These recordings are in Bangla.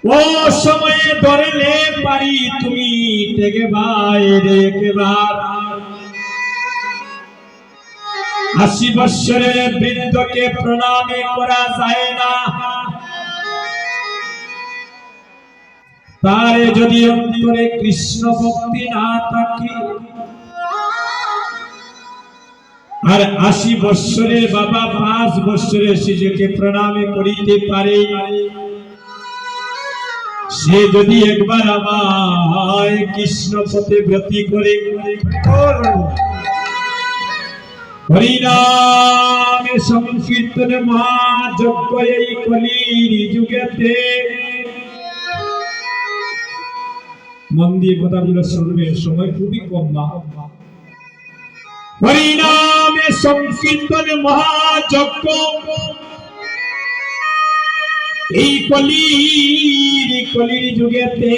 ও সময়ে ধরলে পারি তুমি থেকে বাইরে একবার ৮০ বৎসরের বৃদ্ধকে প্রণামে করা যায় না, তার যদি অন্তরে কৃষ্ণ ভক্তি না থাকে। আর ৮০ বৎসরের বাবা ৫ বৎসরের শিশুকে প্রণামে করিতে পারে, সে যদি একবার আমার কৃষ্ণ পথে ব্রতী করে হরিনামে সংকীর্তনে মহাযজ্ঞ এই কলির যুগেতে, মন দিয়ে কথাগুলো শুনবে, সময় খুবই কম। হরিনামে সংকীর্তনে মহাযজ্ঞ এই কলির যুগেতে,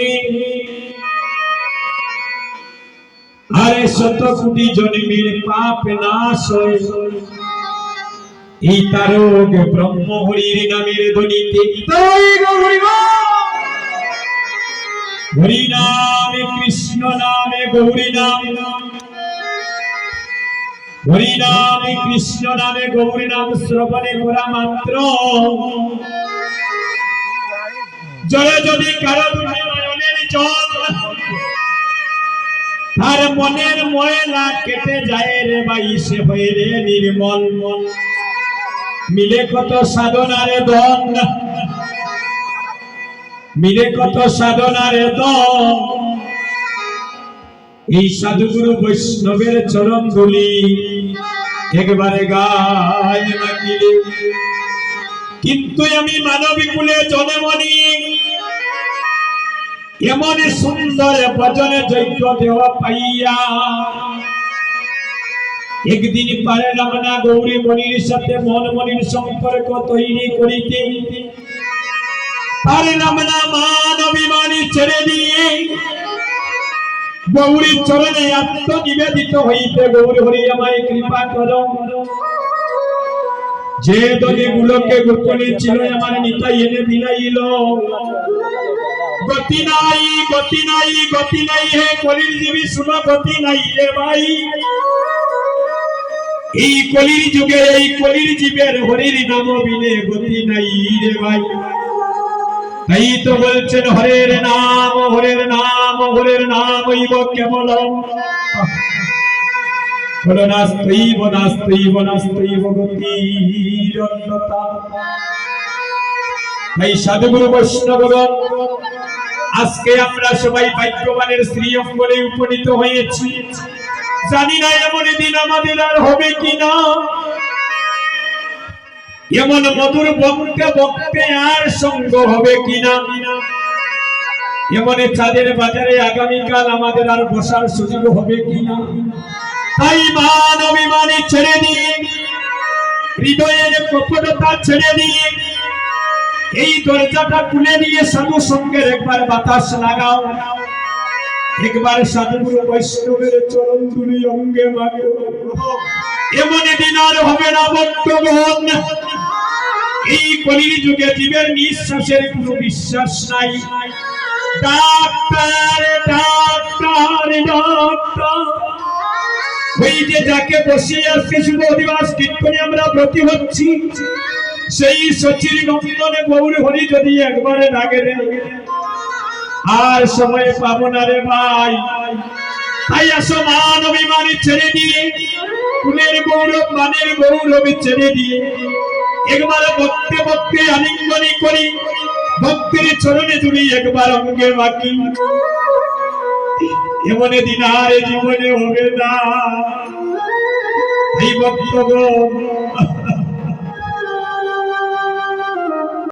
আরে ১০০ কোটি জন্মের পাপ নাশ হয় এই তারক ব্রহ্ম হরির নামের ধ্বনিতে। হরি নামে কৃষ্ণ নামে গৌরী নাম, হরি নামে কৃষ্ণ নামে গৌরী নাম শ্রবণে করা মাত্র জলে যদি কারো নয়নের জল, তার মনের ময়লা কেটে যায় রে ভাই, সে হয়ে রে নির্মল। মিলে কত সাধনার দন, মিলে কত সাধনার দন, এই সাধুগুরু বৈষ্ণবের চরণ ধুলি একবারে গায় মাগিলে। কিন্তু আমি মানবী কুলে জন্মনি এমন সুন্দর ভজনে যজ্ঞ দেওয়া পাইয়া, একদিন পারলাম না গৌরী মণির সাথে মন মনির সম্পর্ক তৈরি করিতে, পারলাম না মান অভিমানী ছেড়ে দিয়ে গৌরীর চরণে আত্মনিবেদিত হইতে। গৌরী হরি আমায় কৃপা করো, যে দলিগুলোকে গোপনে ছিল আমার নিতাই এনে বিলাইল। গতি নাই গতি নাই গতি নাই হে কলির জীবী শুনো গতি নাই রে ভাই, এই কলির যুগে এই কলির জীবের হরির নাম বিনে গতি নাই রে ভাই। তাই তো বলছেন হরের নাম হরের নাম হরের নাম হইব কেবলম, বলো নাস্তিব নাস্তিব নাস্তিব গতির অন্যতা। তাই সাধুগুরু বৈষ্ণবগণ, আজকে আমরা সবাই ভাগ্যবানের শ্রী অঙ্গনে উপনীত হয়েছি। জানি না এমন দিন আমাদের আর হবে কিনা, এমন মধুর বক্তে বক্তে আর সঙ্গ হবে কিনা, এমন চাঁদের বাজারে আগামীকাল আমাদের আর বসার সুযোগ হবে কিনা। তাই মান অভিমানী ছেড়ে দিয়ে, হৃদয়ের কপটতা ছেড়ে দিয়ে, এই দরজাটা খুলে দিয়ে সাধু সঙ্গের একবার বাতাস লাগাও, একবার সাধুগুরু বৈষ্ণবের চরণ ধুলি অঙ্গে মাগো। এমন দিন আর হবে না ভক্তগণ, এই কলির যুগে জীবের নিঃশ্বাসের কোনো বিশ্বাস নাই। ডাক্তার ডাক্তার ডাক্তার, ওই যে যাকে বসিয়ে আসছে শুভ দিবস কীর্তনে আমরা ব্রতী হচ্ছি, সেই সচির নন্দনে গৌরী হরি যদি একবারে ডাকে রে, আর সময় পাবো না রে ভাই। তাই আসো মান অভিমানী ছেড়ে দিয়ে, কুলের গৌরব মানের গৌরবী ছেড়ে দিয়ে, একবার ভক্তে ভক্তে আলিঙ্গনী করি, ভক্তের চরণে ধুলি একবার অঙ্গে মাখি। এমন দিন আর জীবনে হবে না। এই ভক্তগণ